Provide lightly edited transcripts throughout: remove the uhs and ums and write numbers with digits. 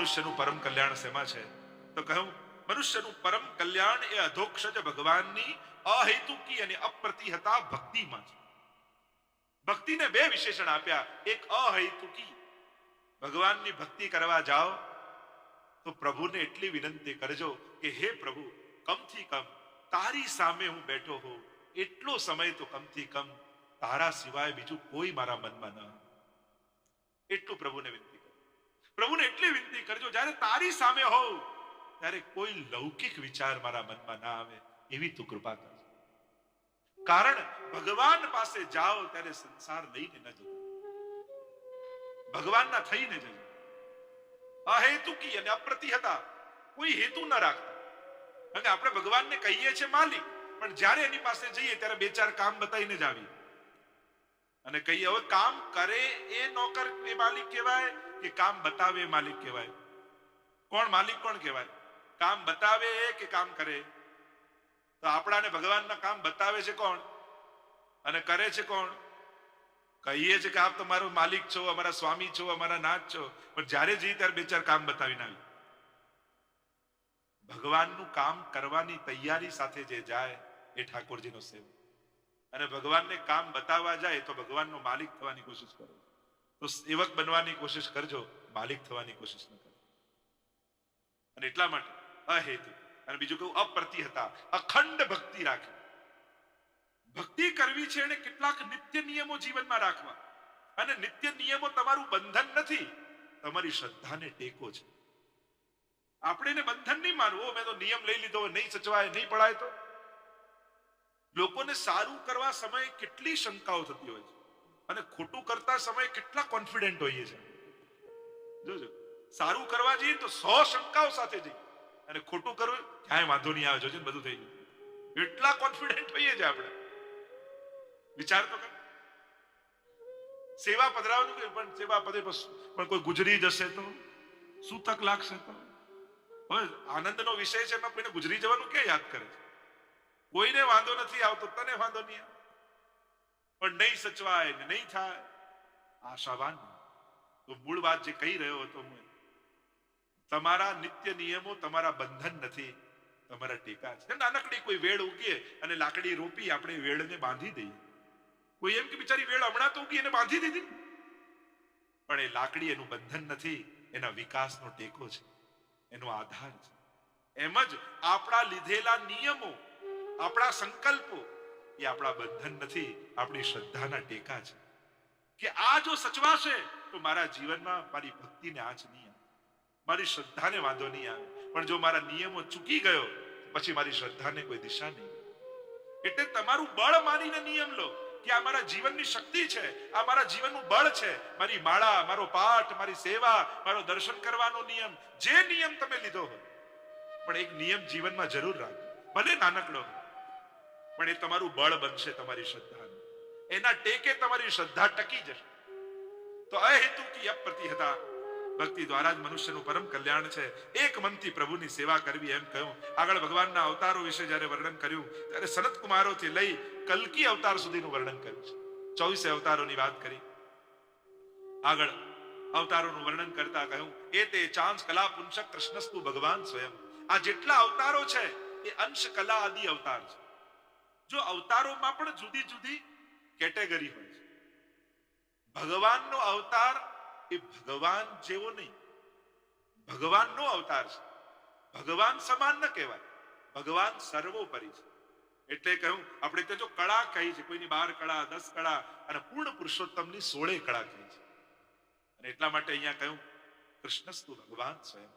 મનુષ્યનું પરમ કલ્યાણ શેમાં છે? તો કહ્યું મનુષ્યનું પરમ કલ્યાણ એ અધોક્ષજ ભગવાનની અહેતુકી અને અપ્રતિહતા ભક્તિમાં છે. ભક્તિને બે વિશેષણ આપ્યા. એક અહેતુકી, ભગવાનની ભક્તિ કરવા જાઓ તો પ્રભુને એટલી વિનંતી કરજો કે હે પ્રભુ, કમથી કમ તારી સામે હું બેઠો હોઉં એટલો સમય તો કમથી કમ તારા સિવાય બીજું કોઈ મારા મનમાં ન આવે. એટલું પ્રભુને વિનંતી કરો. પ્રભુને એટલી વિનંતી કરજો જ્યારે તારી સામે હોઉં ત્યારે કોઈ લૌકિક વિચાર મારા મનમાં ના આવે એવી તું કૃપા કરજો. કારણ ભગવાન પાસે જાઓ ત્યારે સંસાર લઈને ન જજો, ભગવાનના થઈને જજો. અહેતુકી અને અપ્રતિહતા, કોઈ હેતુ ન રાખતા. કારણ કે આપણે ભગવાનને કહીએ છીએ માલિક, પણ જ્યારે એની પાસે જઈએ ત્યારે બે ચાર કામ બતાવીને જ આવીએ અને કહીએ હવે કામ કરે એ નોકર એ માલિક કહેવાય કે કામ બતાવે એ માલિક કહેવાય? કોણ માલિક કોણ કહેવાય? કામ બતાવે એ કે કામ કરે? તો આપણાને ભગવાનના કામ બતાવે છે કોણ અને કરે છે કોણ? કહીએ છે કે આપ તમારો માલિક છો, અમારા સ્વામી છો, અમારા નાથ છો, પણ જ્યારે જઈએ ત્યારે બે ચાર કામ બતાવીને આવી. ભગવાનનું કામ કરવાની તૈયારી સાથે જે જાય એ ઠાકોરજીનો સેવક. અને ભગવાનને કામ બતાવવા જાય તો ભગવાનનો માલિક થવાની કોશિશ કરો. તો સેવક બનવાની કોશિશ કરજો, માલિક થવાની કોશિશ ન કરો. અને એટલા માટે અહેતુ. અને બીજું કહું અપ્રતિહતા, અખંડ ભક્તિ રાખવી. ભક્તિ કરવી છે એને કેટલાક નિત્ય નિયમો જીવનમાં રાખવા. અને નિત્ય નિયમો તમારું બંધન નથી, તમારી શ્રદ્ધાને ટેકો છે. આપણે એને બંધન નહીં માનવું. મેં તો નિયમ લઈ લીધો, નહીં સચવાય, નહીં પડાય તો. લોકોને સારું કરવા સમયે કેટલી શંકાઓ થતી હોય છે અને ખોટું કરતા સમયે કેટલા કોન્ફિડન્ટ હોઈએ છે. જોજો, સારું કરવા જઈએ તો 100 શંકાઓ સાથે જઈએ અને ખોટું કરવું ક્યાંય વાંધો નહીં આવે, જોજો બધું થઈ ગયું. એટલા કોન્ફિડન્ટ હોઈએ છે આપણે. વિચાર તો કર. સેવા પધરાવવાનું કે પણ સેવા પદે પણ કોઈ ગુજરી જશે તો શું તક લાગશે? તો હવે આનંદનો વિષય છે, એમાં કોઈને ગુજરી જવાનું ક્યાં યાદ કરે છે? કોઈને વાંધો નથી આવતો, તને વાંધો નહીં આવે. પણ નહીં સચવાય ને નહીં થાય, આશાવાન. તો મૂળ વાત જે કહી રહ્યો હતો હું, તમારા નિત્ય નિયમો તમારા બંધન નથી, તમારા ટેકા છે. નાનકડી કોઈ વેળ ઉગીએ અને લાકડી રોપી આપણે વેળને બાંધી દઈએ. કોઈ એમ કે બિચારી વેળ હમણાં તો ઉગી એને બાંધી દીધી, પણ એ લાકડી એનું બંધન નથી, એના વિકાસનો ટેકો છે, એનો આધાર છે. એમ જ આપણા લીધેલા નિયમો, આપણા સંકલ્પો એ આપણા બંધન નથી, આપણી શ્રદ્ધાના ટેકા છે. કે આ જો સચવાશે તો મારા જીવનમાં મારી ભક્તિને આંચ નહીં આવે, મારી શ્રદ્ધાને વાંધો નહીં આવે. પણ જો મારા નિયમો ચૂકી ગયો પછી મારી શ્રદ્ધાને કોઈ દિશા નહીં. એટલે તમારું બળ માનીને નિયમ લો કે આ મારા જીવનની શક્તિ છે, આ મારા જીવનનું બળ છે. મારી માળા, મારો પાઠ, મારી સેવા, મારો દર્શન કરવાનો નિયમ, જે નિયમ તમે લીધો હોય, પણ એક નિયમ જીવનમાં જરૂર રાખો, ભલે નાનકડો હોય, પણ એ તમારું બળ બનશે, તમારી શ્રદ્ધા. એના ટેકે તમારી શ્રદ્ધા ટકી જશે. તો અહેતુકી અપ્રતિહતા ભક્તિ દ્વારા જ મનુષ્યનું પરમ કલ્યાણ છે. એક મનથી પ્રભુની સેવા કરવી એમ કહ્યું. આગળ ભગવાનના અવતારો વિશે જ્યારે વર્ણન કર્યું ત્યારે સનત કુમારોથી લઈ કલ્કી અવતાર સુધીનું વર્ણન કર્યું છે. 24 અવતારોની વાત કરી. આગળ અવતારોનું વર્ણન કરતા કહ્યું એ તે ચાંસ કલા પુંસક કૃષ્ણસ્તુ ભગવાન સ્વયં. આ જેટલા અવતારો છે એ અંશ કલા આદિ અવતાર છે. જો અવતારોમાં પણ જુદી જુદી કેટેગરી હોય છે. ભગવાનનો અવતાર એ ભગવાન જેવો નહીં, ભગવાનનો અવતાર છે. ભગવાન સમાન ન કહેવાય, ભગવાન સર્વોપરી છે. એટલે કહ્યું આપણે તો જો કળા કહી છે, કોઈની 12 કળા, 10 કળા, અને પૂર્ણ પુરુષોત્તમની 16 કળા કહી છે. અને એટલા માટે અહીંયા કહ્યું કૃષ્ણસ્તુ ભગવાન સ્વયં.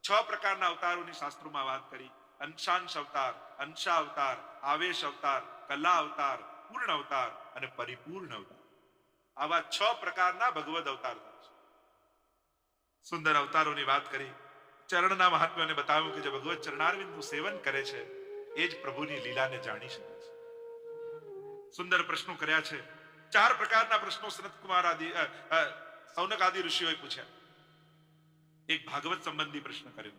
6 પ્રકારના અવતારોની શાસ્ત્રોમાં વાત કરી. અંશાંશ અવતાર, અંશા અવતાર, આવેશ અવતાર, કલા અવતાર, પૂર્ણ અવતાર અને પરિપૂર્ણ અવતાર. આવા 6 પ્રકારના ભગવદ અવતાર છે. સુંદર અવતારોની વાત કરી. ચરણના મહાત્મ્યને બતાવ્યું કે જે ભગવત ચરણારવિંદનું સેવન કરે છે એ જ પ્રભુની લીલાને જાણી શકે છે. સુંદર પ્રશ્નો કર્યા છે. 4 પ્રકારના પ્રશ્નો સનત કુમાર આદિ સૌનક આદિ ઋષિઓએ પૂછ્યા. એક ભાગવત સંબંધી પ્રશ્ન કર્યો,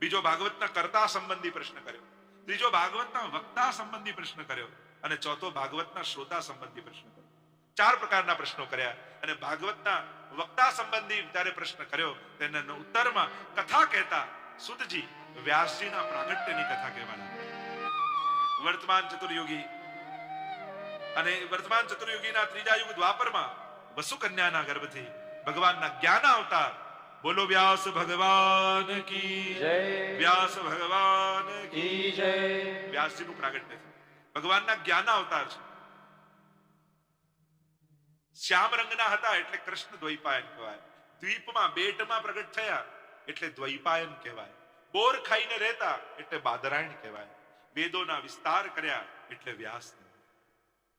બીજો ભાગવતના કર્તા સંબંધી પ્રશ્ન કર્યો, ત્રીજો ભાગવતના વક્તા સંબંધી પ્રશ્ન કર્યો અને ચોથો ભાગવતના શ્રોતા સંબંધી પ્રશ્ન કર્યો. 4 પ્રકારના પ્રશ્નો કર્યા અને ભાગવતના વક્તા સંબંધી જ્યારે પ્રશ્ન કર્યો તેના ઉત્તરમાં કથા કહેતા સુતજી વ્યાસજીના પ્રાગટ્યની કથા કહેવા લાગ્યા. વર્તમાન ચતુર્યુગી અને વર્તમાન ચતુર્યુગીના ત્રીજા યુગ દ્વાપરમાં વસુકન્યાના ગર્ભથી ભગવાનના જ્ઞાન અવતાર, બોલો વ્યાસ ભગવાન કી જય, વ્યાસ ભગવાન કી જય. વ્યાસજીનું પ્રાગટ્ય ભગવાનના જ્ઞાન અવતાર છે. શ્યામ રંગના હતા એટલે કૃષ્ણ દ્વૈપાયન કહેવાય. દ્વીપમાં બેટમાં પ્રગટ થયા એટલે દ્વૈપાયન કહેવાય. બોર ખાઈને રહેતા એટલે બાદરાયણ કહેવાય. વેદોના વિસ્તાર કર્યા એટલે વ્યાસ.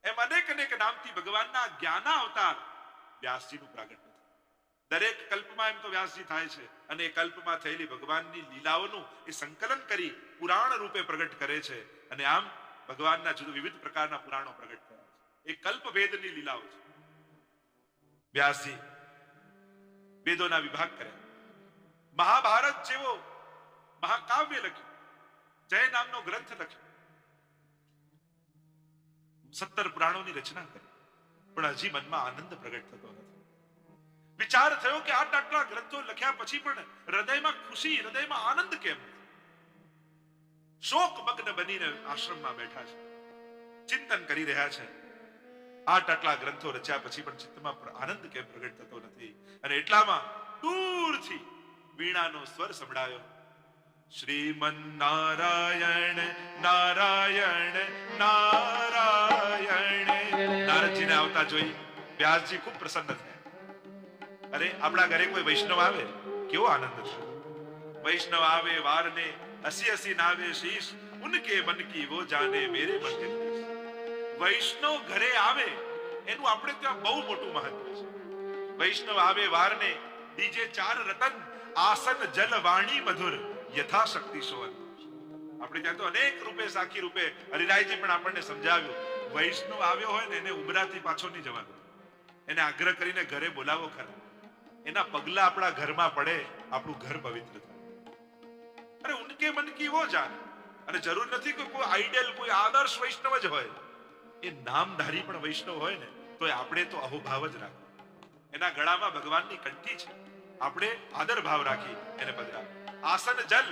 એમ અનેક અનેક નામથી ભગવાનના જ્ઞાન અવતાર વ્યાસજીનું પ્રાગટ્ય. દરેક કલ્પમાં એમ તો વ્યાસજી થાય છે અને એ કલ્પમાં થયેલી ભગવાનની લીલાઓનું એ સંકલન કરી પુરાણ રૂપે પ્રગટ કરે છે. અને આમ ભગવાનના જુદા વિવિધ પ્રકારના પુરાણો પ્રગટ થયા છે. એ કલ્પ ભેદની લીલાઓ છે. વ્યાસજી વેદોના વિભાગ કર્યા. મહાભારત જેવો મહાકાવ્ય લખ્યું, જય નામનો ગ્રંથ લખ્યો, 17 પુરાણોની રચના કરી, પણ હજી મનમાં આનંદ પ્રગટ થતો નથી. વિચાર થયો કે આટલા ગ્રંથો લખ્યા પછી પણ હૃદયમાં ખુશી, હૃદયમાં આનંદ કેમ? શોક મગ્ન બનીને આશ્રમમાં બેઠા છે, ચિંતન કરી રહ્યા છે. આટલા ગ્રંથો રચ્યા પછી પણ ચિત્તમાં આનંદ કેમ પ્રગટ થતો નથી? અને એટલામાં દૂરથી વીણાનો સ્વર સંભળાયો, શ્રીમન નારાયણ નારાયણ નારાયણ. નારદજીને આવતા જોઈ વ્યાસજી ખૂબ પ્રસન્ન થયા. અરે આપણા ઘરે કોઈ વૈષ્ણવ આવે કેવો આનંદ છે. વૈષ્ણવ આવે વારને હસી હસી નાવે શીશ, ઉનકે મન કી વો જાને મેરે મન કે. વૈષ્ણવ ઘરે આવે એનું આપણે ત્યાં બહુ મોટું મહત્વ છે. વૈષ્ણવ આવે વારને દીજે 4 રતન, આસન જલ વાણી મધુર, યથાશક્તિ સોવન. આપણે ત્યાં તો અનેક રૂપે સાખી રૂપે હરિરાયજી પણ આપણને સમજાવ્યું, વૈષ્ણવ આવ્યો હોય ને એને ઉમરાથી પાછો નહીં જવાનું, એને આગ્રહ કરીને ઘરે બોલાવો ખરા. એના પગલા આપણા ઘરમાં પડે, આપણું ઘર પવિત્ર થાય. અરે ઉનકે મન કી વો જાન. અને જરૂર નથી કે કોઈ આઈડિયલ, કોઈ આદર્શ વૈષ્ણવ જ હોય. એ નામધારી પણ વૈષ્ણવ હોય ને તો આપણે તો અહોભાવ જ રાખો. એના ગળામાં ભગવાનની કંઠી છે, આપણે આદર ભાવ રાખી એને પધરાવો. આસન જલ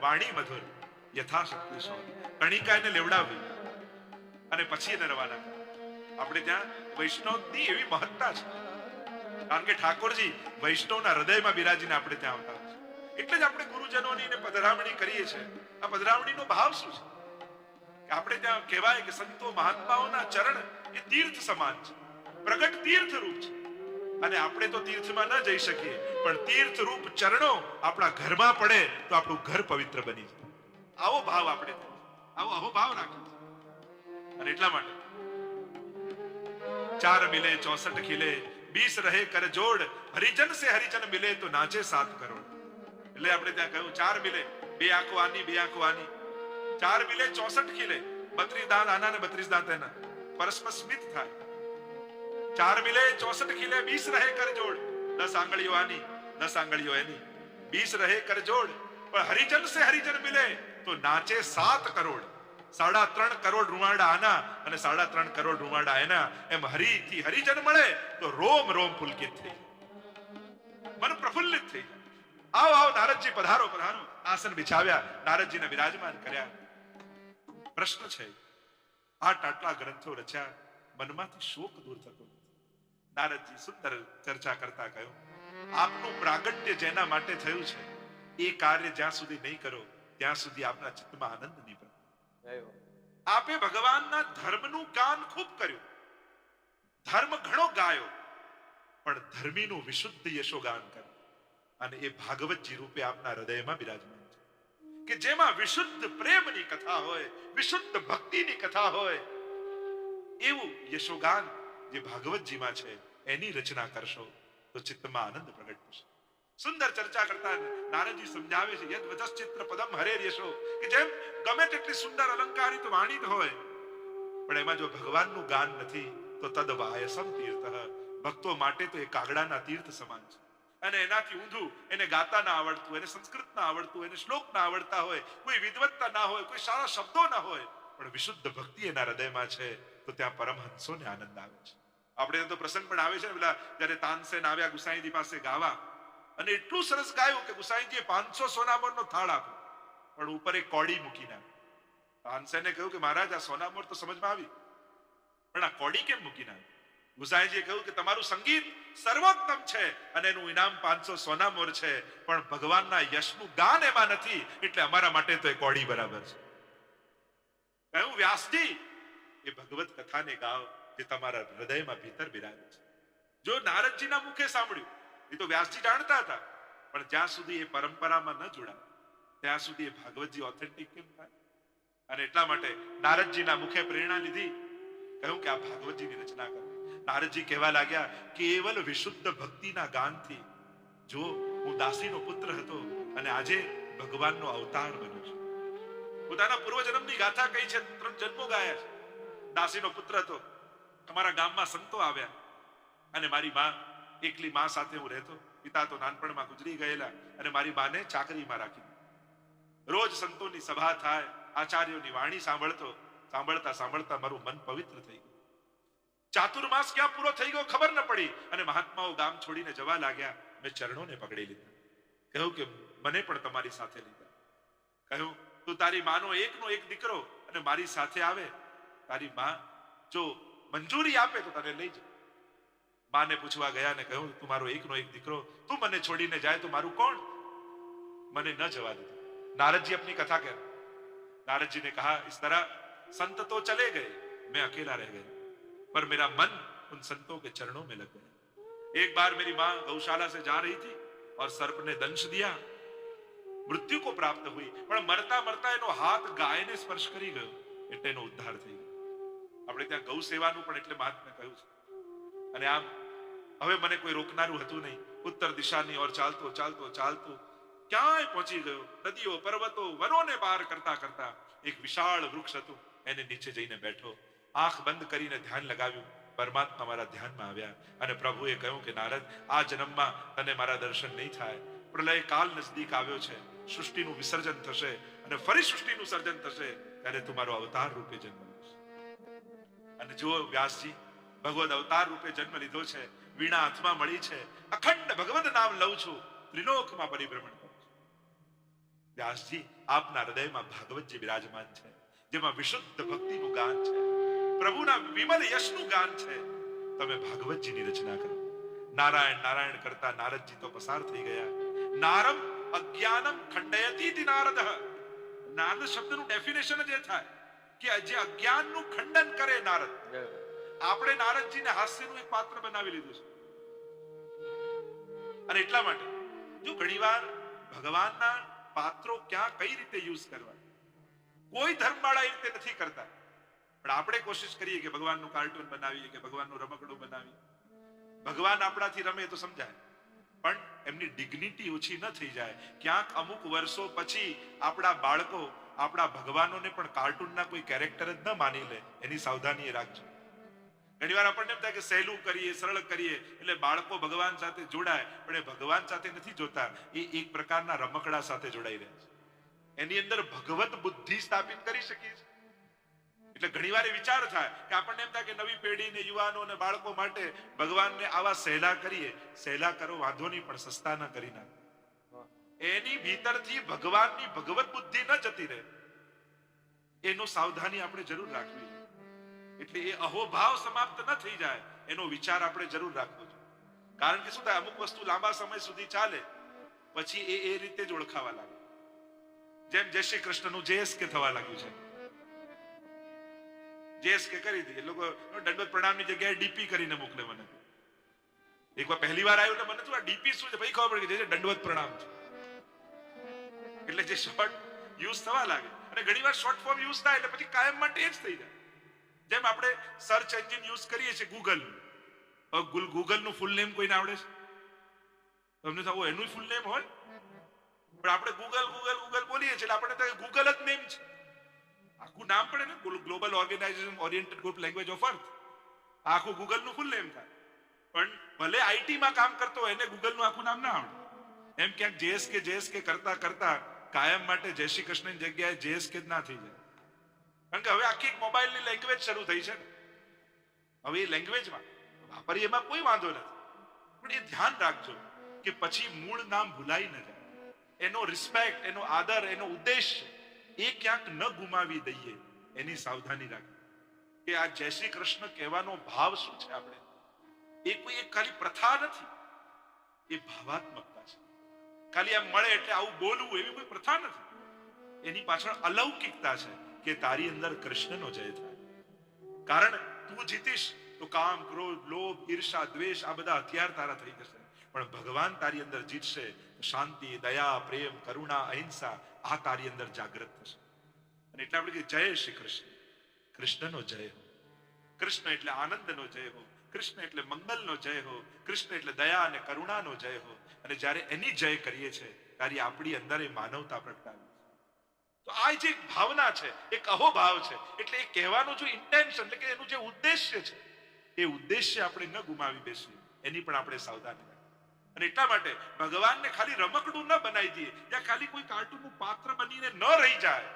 વાણી મધુર, યથાશક્તિ સોવન. કણિકા એને લેવડાવી અને પછી એને રવાના કરે. આપણે ત્યાં વૈષ્ણવની એવી મહત્તા છે, કારણ કે ઠાકોરજી વૈષ્ણવના હૃદયમાં બિરાજીને આપણે ત્યાં આવતા હોય છે. એટલે જ આપણે ગુરુજનોની પધરામણી કરીએ છીએ. આ પધરામણીનો ભાવ શું છે કે આપણે ત્યાં કહેવાય કે સંતો મહાત્માઓના ચરણ એ તીર્થ સમાન છે, પ્રગટ તીર્થ રૂપ છે. અને આપણે તો તીર્થમાં ન જઈ શકીએ, પણ તીર્થ રૂપ ચરણો આપણા ઘરમાં પડે તો આપણું ઘર પવિત્ર બની જાય. આવો ભાવ આપણે, આવો અહોભાવ રાખીએ. અને એટલા માટે 4 મિલે 64 ખીલે, 20 રહે કર જોડ, હરિજન સે હરિજન મિલે તો નાચે 7 કરોડ. એટલે આપણે ત્યાં કહ્યું 4 મિલે, 2 આંખો આની 2 આંખો આની, 4 મિલે 64 ખીલે, 32 દાંત આના ને 32 દાંત એના, પરસ્પર સ્મિત થાય. 4 મિલે 64 ખીલે, 20 રહે કર જોડ, 10 આંગળીઓ આની 10 આંગળીઓ એની, 20 રહે કર જોડ. પણ હરિજન સે હરિજન મિલે તો નાચે 7 કરોડ. 3.5 કરોડ રૂવાડા આના અને 3.5 કરોડ રૂવાડા એના. એમ હરિથી હરિજન મળે તો રોમ રોમ પુલકિત થઈ જાય, મન પ્રફુલ્લિત થઈ જાય. આવો આવો નારદજી પધારો પધારો. આસન બિછાવ્યા, નારદજીને બિરાજમાન કર્યા. પ્રશ્ન છે, આટલા ગ્રંથો રચ્યા, મનમાંથી શોક દૂર થતો નથી. નારદજી સુંદર ચર્ચા કરતા કહ્યું, આપનું પ્રાગટ્ય જેના માટે થયું છે એ કાર્ય જ્યાં સુધી નહીં કરો ત્યાં સુધી આપના ચિત્તમાં આનંદ નહીં પડે. આપે ભગવાનના ધર્મનું ગાન ખૂબ કર્યું, ધર્મ ઘણો ગાયો, પણ ધર્મીનું વિશુદ્ધ યશોગાન કર્યું. અને એ ભાગવતજી રૂપે આપના હૃદયમાં બિરાજમાન છે કે જેમાં વિશુદ્ધ પ્રેમની કથા હોય, વિશુદ્ધ ભક્તિની કથા હોય. એવું યશોગાન જે ભાગવતજીમાં છે એની રચના કરશો તો ચિત્તમાં આનંદ પ્રગટ થશે. સુંદર ચર્ચા કરતા નારદજી સમજાવે છે, યદ વચસ ચિત્ર પદમ હરેર યશો, કે જેમ ગમે તેટલી સુંદર અલંકારિત વાણી હોય, પણ એમાં જો ભગવાનનું ગાન નથી તો તદ વાયસમ તીર્થ. ભક્તો માટે તો એ કાગડાના તીર્થ સમાન છે. અને એનાથી ઊંધું એને ગાતા ના આવડતું, એને સંસ્કૃત ના આવડતું, એને શ્લોક ના આવડતા હોય, કોઈ વિદ્વત્તા ના હોય, કોઈ સારા શબ્દો ના હોય, પણ વિશુદ્ધ ભક્તિ એના હૃદયમાં છે તો ત્યાં પરમહંસોને આનંદ આવે છે. આપણે તો પ્રસંગ પણ આવે છે ને, પેલા જયારે તાનસેન આવ્યા ગુસાઈજી પાસે ગાવા, અને એટલું સરસ ગાયું કે ગુસાઈજીએ 500 સોનામોરનો થાળ આપ્યો, પણ ઉપર એક કોડી મૂકી નાખી. તાનસેને કહ્યું કે મહારાજ, આ સોનામોર તો સમજમાં આવી, પણ આ કોડી કેમ મૂકી નાખી? ગુસાઈજીએ કહ્યું કે તમારું સંગીત સર્વોત્તમ છે અને એનું ઇનામ 500 સોનામોર છે, પણ ભગવાનના યશનું ગાન એમાં નથી, એટલે અમારા માટે તો એ કોડી બરાબર છે. કહ્યું, વ્યાસજી, એ ભગવત કથાને ગાઓ જે તમારા હૃદયમાં ભીતર બિરાજે છે. જો નારદજીના મુખે સાંભળ્યું, એ તો વ્યાસજી જાણતા હતા, પણ જ્યાં સુધી એ પરંપરામાં ન જોડાય ત્યાં સુધી એ ભાગવતજી ઓથેન્ટિક કેમ થાય? અને એટલા માટે નારદજીના મુખે પ્રેરણા લીધી, કહ્યું કે આ ભાગવતજીની રચના કરો. નારદજી કહેવા લાગ્યા, કેવલ વિશુદ્ધ ભક્તિના ગાનથી, જો હું દાસીનો પુત્ર હતો અને આજે ભગવાનનો અવતાર બન્યો છું. પોતાના પૂર્વજન્મની ગાથા કહી છે, 3 જન્મો ગાયા છે. દાસીનો પુત્ર હતો, અમારા ગામમાં સંતો આવ્યા અને મારી માં, એકલી માં સાથે હું રહેતો. પિતા તો નાનપણમાં ગુજરી ગયેલા અને મારી માને ચાકરીમાં રાખી. રોજ સંતોની સભા થાય, આચાર્યોની વાણી સાંભળતો. સાંભળતા સાંભળતા મારું મન પવિત્ર થઈ ગયું. ચાતુર્માસ ક્યાં પૂરો થઈ ગયો ખબર ન પડી અને મહાત્માઓ ગામ છોડીને જવા લાગ્યા. મેં ચરણોને પકડી લીધા, કહ્યું કે મને પણ તમારી સાથે લીધા. કહ્યું, તું તારી માનો એકનો એક દીકરો અને મારી સાથે આવે, તારી માં જો મંજૂરી આપે તો તને લઈ જા. માને પૂછવા ગયા ને કહ્યું, તું મારો એકનો એક દીકરો, તું મને છોડીને જાય તો મારું કોણ? મને ન જવા દીધું. नारद जी अपनी कथा कह, नारद जी ने कहा, इस तरह संत तो चले गए, मैं अकेला रह गया, पर मेरा मन उन संतों के चरणों में लग गया. एक बार मेरी मां गौशाला से जा रही थी और सर्प ने दंश दिया, मृत्यु को प्राप्त हुई, પણ મરતા મરતા એનો હાથ ગાયને સ્પર્શ કરી ગયો એટલે એનો ઉદ્ધાર થઈ ગયો. આપણે ત્યાં ગૌ સેવાનું પણ એટલે મહાત્મ્ય કહ્યું છે. અને આમ હવે મને કોઈ રોકનારું હતું નહીં. ઉત્તર દિશાની ઓર ચાલતો ચાલતો ચાલતો ક્યાંય પહોંચી ગયો. નદીઓ, પર્વતો, વનોને પાર કરતા કરતા એક વિશાળ વૃક્ષ હતું, એને નીચે જઈને બેઠો. આંખ બંધ કરીને ધ્યાન લગાવ્યું. પરમાત્મા મારા ધ્યાનમાં આવ્યા અને પ્રભુએ કહ્યું કે નારદ, આ જન્મમાં તને મારા દર્શન નહીં થાય. પ્રલય કાલ નજદીક આવ્યો છે, સૃષ્ટિનું વિસર્જન થશે અને ફરી સૃષ્ટિનું સર્જન થશે, ત્યારે તું મારો અવતાર રૂપે જન્મ લેશે. અને જો વ્યાસજી ભગવદ અવતાર રૂપે જન્મ લીધો છે, વીણા હાથમાં મળી છે, અખંડ ભગવદ નામ લઉં છું, ત્રિલોકમાં પરિભ્રમણ કરું છું. વ્યાસજી આપના હૃદયમાં ભાગવતજી બિરાજમાન છે, જેમાં વિશુદ્ધ ભક્તિનું ગાન છે, પ્રભુના વિમલ યશનું ગાન છે. તમે ભાગવતજીની રચના કરો. નારાયણ નારાયણ કરતા નારદજી તો પસાર થઈ ગયા. નારમ અજ્ઞાનમ ખંડયતી નારદ. નારદ શબ્દનું ડેફિનેશન જ એ થાય કે જે અજ્ઞાનનું ખંડન કરે નારદ. આપણે નારદજીને હાસ્યનું એક પાત્ર બનાવી લીધું છે. અને એટલા માટે જો ઘણીવાર ભગવાનના પાત્રો ક્યાં કઈ રીતે યુઝ કરવા, કોઈ ધર્મવાળા એ રીતે નથી કરતા, પણ આપણે કોશિશ કરીએ કે ભગવાનનું કાર્ટૂન બનાવીએ કે ભગવાનનું રમકડું બનાવીએ. ભગવાન આપણાથી રમે તો સમજાય, પણ એમની ડિગ્નિટી ઓછી ન થઈ જાય. ક્યાંક અમુક વર્ષો પછી આપણા બાળકો આપણા ભગવાનોને પણ કાર્ટૂનના કોઈ કેરેક્ટર જ ન માની લે, એની સાવધાની રાખજો. ઘણીવાર આપણને એમ થાય કે સહેલું કરીએ, સરળ કરીએ એટલે બાળકો ભગવાન સાથે જોડાય, પણ એ ભગવાન સાથે નથી જોતા, એ એક પ્રકારના રમકડા સાથે જોડાઈ રહ્યા છે. એની અંદર ભગવત બુદ્ધિ સ્થાપિત કરી શકીએ છીએ. એટલે ઘણીવાર એ વિચાર થાય કે આપણને એમ થાય કે નવી પેઢીને, યુવાનો અને બાળકો માટે ભગવાનને આવા સહેલા કરીએ. સહેલા કરો વાંધો નહીં, પણ સસ્તા ન કરી નાખો. એની ભીતરથી ભગવાનની ભગવત બુદ્ધિ ન જતી રહે, એનો સાવધાની આપણે જરૂર રાખવી જોઈએ. એટલે એ અહોભાવ સમાપ્ત ન થઈ જાય, એનો વિચાર આપણે જરૂર રાખવો જોઈએ. કારણ કે શું થાય, અમુક વસ્તુ લાંબા સમય સુધી ચાલે પછી એ રીતે જ ઓળખાવા લાગે. જેમ જય શ્રી કૃષ્ણનું JSK થવા લાગ્યું છે. JSK કરી દઈએ લોકો, દંડવત પ્રણામની જગ્યાએ DP કરીને મોકલે મને. એકવાર પહેલી વાર આવ્યું એટલે મને શું આ DP શું છે, પછી ખબર પડી કે દંડવત પ્રણામ છે. એટલે જે શોર્ટ યુઝ થવા લાગે, અને ઘણીવાર શોર્ટ ફોર્મ યુઝ થાય એટલે પછી કાયમ માટે એ જ થઈ જાય. જેમ આપણે સર્ચ એન્જિન યુઝ કરીએ છીએ ગૂગલ, ગૂગલનું ફૂલ નેમ કોઈને આવડે છે? તમને થવું એનું ફૂલ નેમ હોય, પણ આપણે ગૂગલ ગૂગલ ગૂગલ બોલીએ છીએ એટલે આપણે ગૂગલ જ નેમ છે. આખું નામ પડે ને, global organisation oriented group language of earth, આખું ગૂગલનું ફૂલ નેમ થાય. પણ ભલે આઈટીમાં કામ કરતો હોય એને ગૂગલનું આખું નામ ના આવડે. એમ ક્યાંક JSK કરતા કરતા કાયમ માટે જય શ્રી કૃષ્ણની જગ્યાએ JSK જ ના થઈ જાય. કારણ કે હવે આખી મોબાઈલની લેંગ્વેજ શરૂ થઈ છે ને. હવે એ લેંગ્વેજમાં વાપરીએ એમાં કોઈ વાંધો નથી, પણ એ ધ્યાન રાખજો કે પછી મૂળ નામ ભૂલાઈ ન જાય. એનો રિસ્પેક્ટ, એનો આદર, એનો ઉદ્દેશ્ય એ ક્યાંક ન ગુમાવી દઈએ, એની સાવધાની રાખવી. કે આ જય શ્રી કૃષ્ણ કહેવાનો ભાવ શું છે? આપણે એ કોઈ એક ખાલી પ્રથા નથી, એ ભાવાત્મકતા છે. ખાલી આમ મળે એટલે આવું બોલવું એવી કોઈ પ્રથા નથી. એની પાછળ અલૌકિકતા છે કે તારી અંદર કૃષ્ણનો જય થાય. કારણ તું જીતીશ તો કામ, ક્રોધ, લોભ, ઈર્ષા, દ્વેષ આ બધા હથિયાર તારા થઈ જશે, પણ ભગવાન તારી અંદર જીતશે તો શાંતિ, દયા, પ્રેમ, કરુણા, અહિંસા આ તારી અંદર જાગૃત થશે. અને એટલે આપણે કહીએ જય શ્રી કૃષ્ણ, કૃષ્ણનો જય હો. કૃષ્ણ એટલે આનંદનો જય હો, કૃષ્ણ એટલે મંગલનો જય હો, કૃષ્ણ એટલે દયા અને કરુણાનો જય હો. અને જ્યારે એની જય કરીએ છીએ ત્યારે આપણી અંદર એ માનવતા પ્રગટાવે. તો આ જે ભાવના છે, એક અહોભાવ છે. એટલે એ કહેવાનું જો ઇન્ટેન્શન, એટલે કે એનું જે ઉદ્દેશ્ય છે, એ ઉદ્દેશ્ય આપણે ન ગુમાવી બેસીએ, એની પણ આપણે સાવધાની રાખીએ. અને એટલા માટે ભગવાનને ખાલી રમકડું ન બનાવી દઈએ, યા ખાલી કોઈ કાર્ટૂનનું પાત્ર બનીને ન રહી જાય,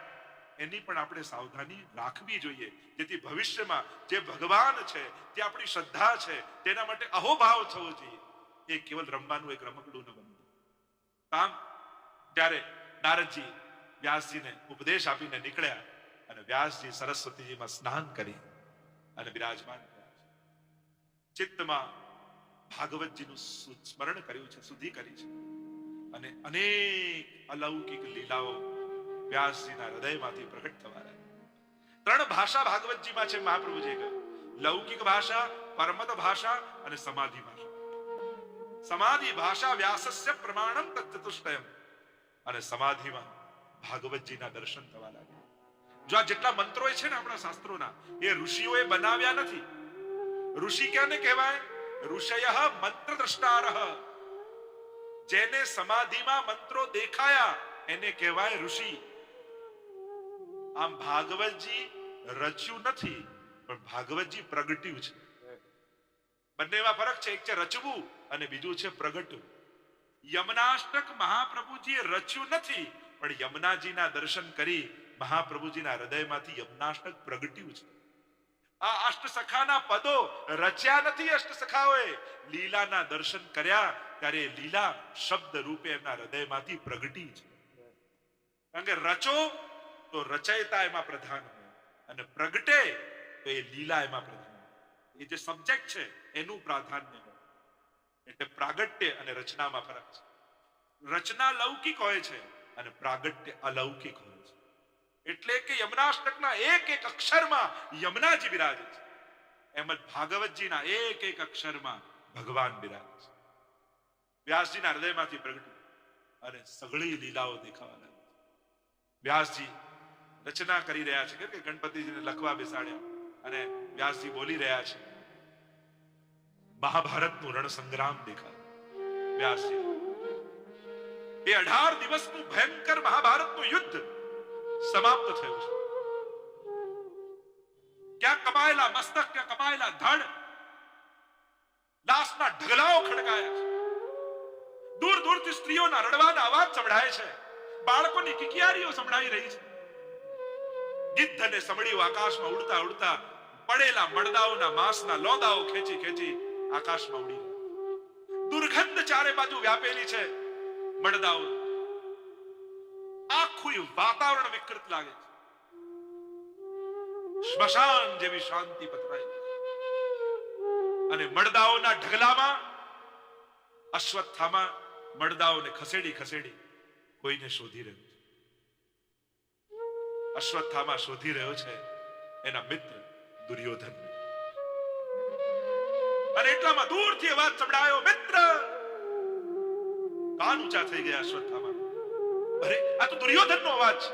એની પણ આપણે સાવધાની રાખવી જોઈએ, જેથી ભવિષ્યમાં જે ભગવાન છે, જે આપણી શ્રદ્ધા છે, તેના માટે અહોભાવ થવો જોઈએ. એ કેવલ રમવાનું એક રમકડું ન બનવું. આમ ત્યારે નારદજી વ્યાસજીને ઉપદેશ આપીને નીકળ્યા અને વ્યાસજી સરસ્વતીજીમાં સ્નાન કરી અને બિરાજમાન થયા છે. ચિત્તમાં ભાગવતજીનું સ્મરણ કર્યું છે, શુદ્ધિ કરી છે, અને અનેક અલૌકિક લીલાઓ વ્યાસજીના હૃદયમાંથી પ્રગટ થવા લાગી. 3 ભાષા ભાગવતજીમાં છે. મહાપ્રભુજીએ કહ્યું લૌકિક ભાષા, પરમત ભાષા અને સમાધિ ભાષા. સમાધિ ભાષા વ્યાસસ્ય પ્રમાણમ તત્ચતુષ્ટયમ, અને સમાધિમાં ભાગવતજીના દર્શન થવા લાગ્યા. જો આ જેટલા મંત્રો છે ને આપણા શાસ્ત્રોના, એ ઋષિઓએ બનાવ્યા નથી. ઋષિ ક્યાંને કહેવાય? ઋષયઃ મંત્ર દ્રષ્ટારઃ. જેને સમાધિમાં મંત્રો દેખાયા એને કહેવાય ઋષિ. આમ ભાગવતજી રચ્યું નથી, પણ ભાગવતજી પ્રગટ્યું છે. બંનેમાં ફરક છે. એક છે રચવું અને બીજું છે પ્રગટવું. યમનાષ્ટક મહાપ્રભુજીએ રચ્યું નથી, પણ યમુનાજીના દર્શન કરી મહાપ્રભુજીના હૃદયમાંથી યમનાષ્ટક પ્રગટ્યું છે. આ અષ્ટસખાના પદો રચ્યા નથી. અષ્ટસખાઓએ લીલાના દર્શન કર્યા ત્યારે લીલા શબ્દ રૂપે એમના હૃદયમાંથી પ્રગટી છે. કારણ કે રચો તો રચયતા એમાં પ્રધાન હોય, અને પ્રગટે તો એ લીલા એમાં પ્રધાન હોય. એ જે સબ્જેક્ટ છે એનું પ્રાધાન્ય હોય. એટલે પ્રાગટ્ય અને રચનામાં ફરક છે. રચના લૌકિક હોય છે અને પ્રાગટ્ય અલૌકિક હોય છે. એટલે કે યમનાષ્ટકના એક એક અક્ષરમાં યમુનાજી બિરાજે છે, એમ જ ભાગવતજીના એક એક અક્ષરમાં ભગવાન બિરાજે છે. વ્યાસજીના હૃદયમાંથી પ્રગટ્યું અને સઘળી લીલાઓ દેખાવા લાગી. વ્યાસજી રચના કરી રહ્યા છે કે ગણપતિજીને લખવા બેસાડ્યા અને વ્યાસજી બોલી રહ્યા છે. મહાભારતનું રણસંગ્રામ દેખાય વ્યાસજી. એ 18 દિવસનું ભયંકર મહાભારતનું યુદ્ધ સમાપ્ત થયું છે. ક્યાં કપાયેલા મસ્તક, ક્યાં કપાયેલા ધડ, લાશના ઢગલાઓ ખડકાયા છે. દૂર દૂરથી સ્ત્રીઓના રડવાના અવાજ સંભળાય છે. બાળકોની કિકિયારીઓ સંભળાઈ રહી છે. ગિદ્ધ અને સમડીઓ આકાશમાં ઉડતા ઉડતા પડેલા મડદાઓના માંસના લોદાઓ ખેંચી ખેંચી આકાશમાં ઉડી રહ્યા. દુર્ગંધ ચારે બાજુ વ્યાપેલી છે. મડદાઓ, આખું વાતાવરણ વિકૃત લાગે છે. સ્મશાન જેવી શાંતિ પથરાઈ અને મડદાઓના ઢગલામાં અશ્વત્થામા મડદાઓને ખસેડી ખસેડી કોઈને શોધી રહ્યો છે. અશ્વત્થામા શોધી રહ્યો છે એના મિત્ર દુર્યોધન. અને એટલામાં દૂરથી અવાજ સંભળાયો, મિત્ર! કાન ઊંચા થઈ ગયા અશ્વત્થામા. અરે, આ તો દુર્યોધનનો અવાજ છે.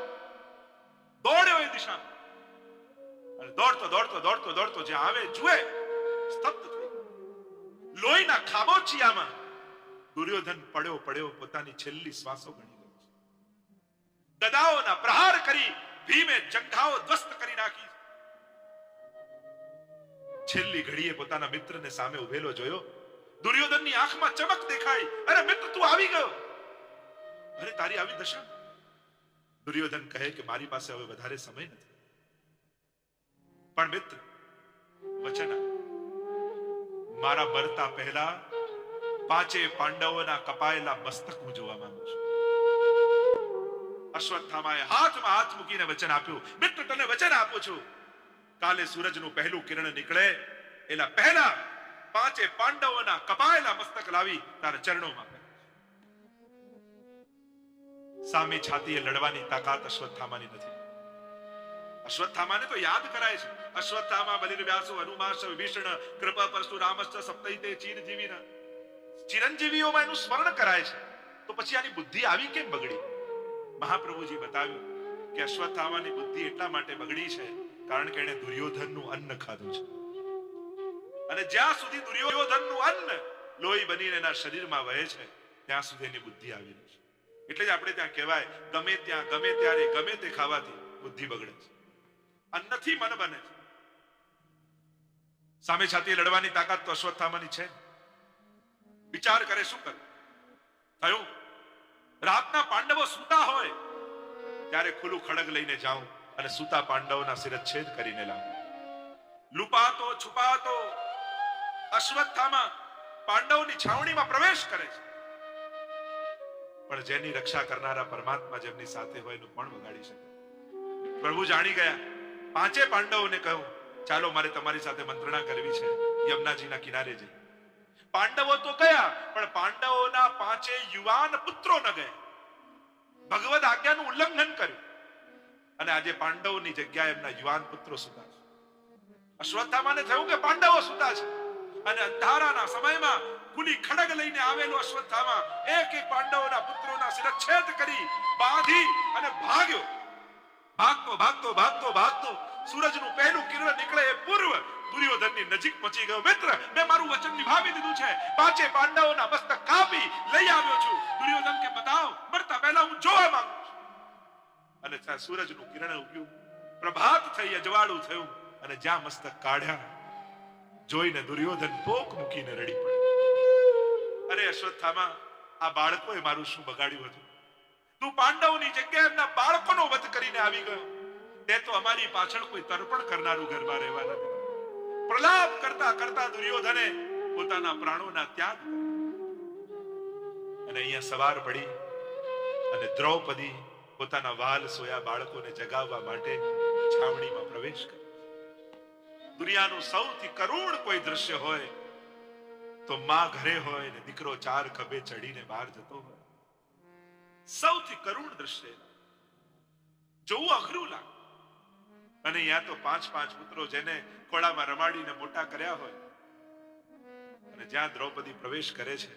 દોડ્યો એ દિશામાં અને દોડતો દોડતો દોડતો દોડતો જે આવે જુએ, સ્તબ્ધ થઈ. લોહીના ખાબોચિયામાં દુર્યોધન પડ્યો પડ્યો પોતાની છેલ્લી શ્વાસો ગણી રહ્યો છે. ગદાઓના પ્રહાર કરી ભીમે જંઘાઓ ધ્વસ્ત કરી નાખી. છેલ્લી ઘડીએ પોતાના મિત્રને સામે ઉભેલો જોયો. દુર્યોધનની આંખમાં ચમક દેખાઈ. અરે મિત્ર, તું આવી ગયો. અરે, તારી આવી દશા? દુર્યોધન કહે કે મારી પાસે હવે વધારે સમય નથી, પણ મિત્ર વચન આપ. મારા મરતા પહેલા પાંચે પાંડવોના કપાયેલા મસ્તક હું જોવા માંગુ છું. અશ્વત્થામાએ હાથમાં હાથ મૂકીને વચન આપ્યું, મિત્ર તને વચન આપું છું, કાલે સૂરજનું પહેલું કિરણ નીકળે એલા પહેલા પાંચે પાંડવોના કપાયેલા મસ્તક લાવી તારા ચરણોમાં સામી છાતીએ લડવાની તાકાત અશ્વત્થામાની નથી. અશ્વત્થામાને તો યાદ કરાય છે, અશ્વત્થામા બલિર્વ્યાસો હનુમાશ વિભીષણ કૃપા પરશુરામશ્ચ સપ્તૈતે ચિરંજીવીના, ચિરંજીવીઓમાં એનું સ્મરણ કરાય છે. તો પછી આની બુદ્ધિ આવી કેમ બગડી? મહાપ્રભુજી બતાવ્યું કે અશ્વત્થામાની બુદ્ધિ એટલા માટે બગડી છે કારણ કે એણે દુર્યોધનનું અન્ન ખાધું છે, અને જ્યાં સુધી દુર્યોધનનું અન્ન લોહી બનીને એના શરીરમાં વહે છે ત્યાં સુધી એની બુદ્ધિ આવી છે. એટલે જ આપણે ત્યાં કહેવાય, ગમે ત્યાં ગમે ત્યારે ગમે તે ખાવાથી બુદ્ધિ બગડે છે, અન્નથી મન બને છે. સામે છાતીએ લડવાની તાકાત તો અશ્વત્થામાની છે. વિચાર કરે શું કરે? થયું રાતના પાંડવો સૂતા હોય ત્યારે ખુલ્લું ખડગ લઈને જાઉં અને સૂતા પાંડવોના શિરચ્છેદ કરીને લાવું. લુપાતો છુપાતો અશ્વત્થામા પાંડવોની છાવણીમાં પ્રવેશ કરે છે, પણ જેની રક્ષા કરનારા પરમાત્મા જેમની સાથે હોય એનું કોણ વગાડી શકે? પ્રભુ જાણી ગયા. પાંચે પાંડવોને કહ્યું, ચાલો મારે તમારી સાથે મંત્રણા કરવી છે, યમુનાજીના કિનારે જઈ. પાંડવો તો ગયા, પણ પાંડવોના પાંચે યુવાન પુત્રો ન ગયા. ભગવદ આજ્ઞાનું ઉલ્લંઘન કર્યું અને આજે પાંડવોની જગ્યાએ એમના યુવાન પુત્રો સુતા છે. અશ્વત્થામાને થયું કે પાંડવો સુતા છે, અને અંધારાના સમયમાં ખુલી ખડગ લઈને આવેલો અશ્વત્થામા એક એક પાંડવોના પુત્રોના શિરચ્છેદ કરી બાંધી અને ભાગ્યો. ભાગતો ભાગતો ભાગતો ભાગતો સૂરજનું પહેલું કિરણ નીકળે એ પૂર્વ દુર્યોધનની નજીક પહોંચી ગયો. મિત્ર, મેં મારું વચન નિભાવી દીધું છે, પાંચે પાંડવોના મસ્તક કાપી લઈ આવ્યો છું. દુર્યોધન કે બતાવો, મરતા પહેલા હું જોવા માંગુ છું. અને ત્યાં સૂરજનું કિરણ ઉગ્યું, પ્રભાત થઈ, અજવાળું થયું, અને જ્યાં મસ્તક કાઢ્યા જોઈને દુર્યોધન પોક મૂકીને રડી પડ્યો. અરે અશ્વત્થામા, આ બાળકોએ મારું શું બગાડ્યું હતું? તું પાંડવોની જગ્યાએ એમના બાળકોનો વધ કરીને આવી ગયો. તે તો અમારી પાછળ કોઈ તર્પણ કરનારું ઘરમાં રહેવા નથી. પ્રલાપ કરતા કરતા દુર્યોધને પોતાના પ્રાણોના ત્યાગ અને અહીંયા સવાર પડી અને દ્રૌપદી પોતાના વાલ સોયા બાળકોને જગાવવા માટે છાવણીમાં પ્રવેશ કર્યો. દુનિયાનું સૌથી કરુણ કોઈ દ્રશ્ય હોય તો માં ઘરે હોય ને દીકરો ચાર ખભે ચડીને બહાર જતો હોય. સૌથી કરુણ દ્રશ્ય જોવું અઘરું લાગે. અને અહીંયા તો પાંચ પાંચ પુત્રો જેને ખોળામાં રમાડીને મોટા કર્યા હોય, અને જ્યાં દ્રૌપદી પ્રવેશ કરે છે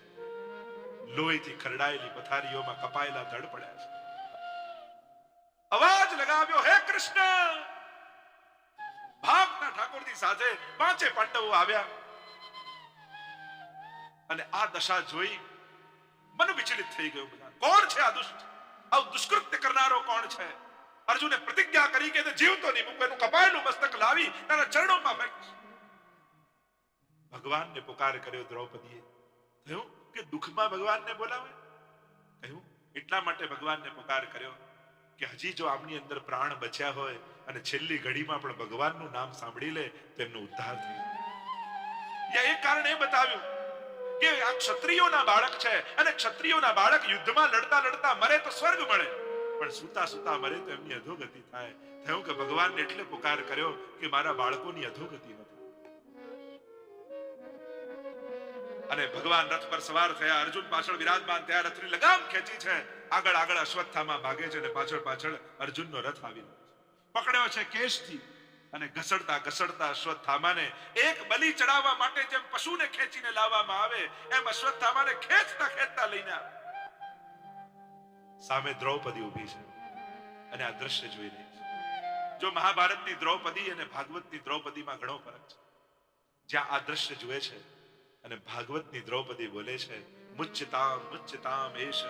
લોહીથી ખરડાયેલી પથારીઓમાં કપાયેલા ધડ પડ્યા છે. અવાજ લગાવ્યો, હે કૃષ્ણ! ભાગના ઠાકોરજી સાથે પાંચે પાંડવો આવ્યા અને આ દશા જોઈ મન વિચલિત થઈ ગયું. બધા કોણ છે આ દુષ્ટ? આ દુષ્કૃત્ય કરનારો કોણ છે? અર્જુને પ્રતિજ્ઞા કરી કે જીવતો નહીં મૂકે, એનું કપાયેલું મસ્તક લાવી તારા ચરણોમાં ફેંકીશ. ભગવાનને પુકાર કર્યો દ્રૌપદીએ. થયું કે દુઃખમાં ભગવાનને બોલાવે. કહ્યું એટલા માટે ભગવાનને પુકાર કર્યો કે હજી જો આમની અંદર પ્રાણ બચ્યા હોય અને છેલ્લી ઘડીમાં પણ ભગવાનનું નામ સાંભળી લે તો એમનો ઉદ્ધાર થઈ જાય. એક કારણ એ બતાવ્યું કે આ ક્ષત્રિયોના બાળક છે, અને ક્ષત્રિયોના બાળક યુદ્ધમાં લડતા લડતા મરે તો સ્વર્ગ મળે, પણ સુતા સુતા મરે તો એમની અધોગતિ થાય. થયું કે ભગવાનને એટલે પુકાર કર્યો કે મારા બાળકોની અધોગતિ ન થાય. અને ભગવાન રથ પર સવાર થયા, અર્જુન પાછળ વિરાજમાન થયા, રથની લગામ ખેંચી છે, આગળ આગળ અશ્વત્થામા ભાગે છે, અને પાછળ પાછળ અર્જુનનો રથ આવી પકડ્યો છે કેશથી, અને ઘસડતા ઘસડતા અશ્વત્થામાને એક બલિ ચડાવવા માટે જેમ પશુને ખેંચીને લાવવામાં આવે એમ અશ્વત્થામાને ખેંચતા ખેંચતા લઈને આવે. સામે દ્રૌપદી ઊભી છે અને આ દ્રશ્ય જોઈ રહી છે. જો મહાભારતની દ્રૌપદી અને ભાગવતની દ્રૌપદીમાં ઘણો ફરક છે. જ્યાં આ દ્રશ્ય જુએ છે અને ભાગવતની દ્રૌપદી બોલે છે, મુચ્યતામ મુચ્યતામ એશ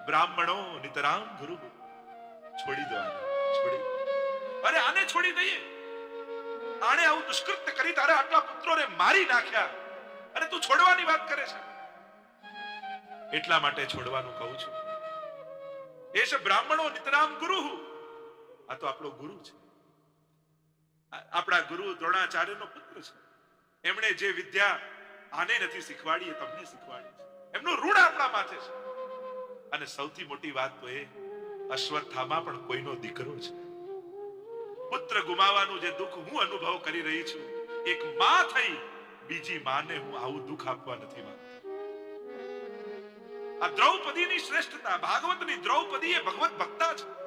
બ્રાહ્મણો નિતરામ ગુરુ. છોડી દો આને, છોડી. અરે આને છોડી દઈએ. આણે આવું દુષ્કૃત્ય કરી તારે આટલા પુત્રોને મારી નાખ્યા અને તું છોડવાની વાત કરે છે. એટલા માટે છોડવાનું કહું છું. એશ બ્રાહ્મણો નિતરામ ગુરુ. આ તો આપણો ગુરુ છે, આપણા ગુરુ દ્રોણાચાર્યનો પુત્ર છે. એમણે જે વિદ્યા આને નથી શીખવાડી, એ તમને શીખવાડી છે. એમનું ઋણ આપણા માથે છે. અને સૌથી મોટી વાત તો એ, અશ્વત્થામા પણ કોઈનો દીકરો છે. પુત્ર ગુમાવવાનું જે દુઃખ હું અનુભવ કરી રહી છું, એક માં થઈ બીજી માને હું આવું દુઃખ આપવા નથી માંગતી. આ દ્રૌપદીની શ્રેષ્ઠતા, ભાગવતની દ્રૌપદી એ ભગવત ભક્તા છે.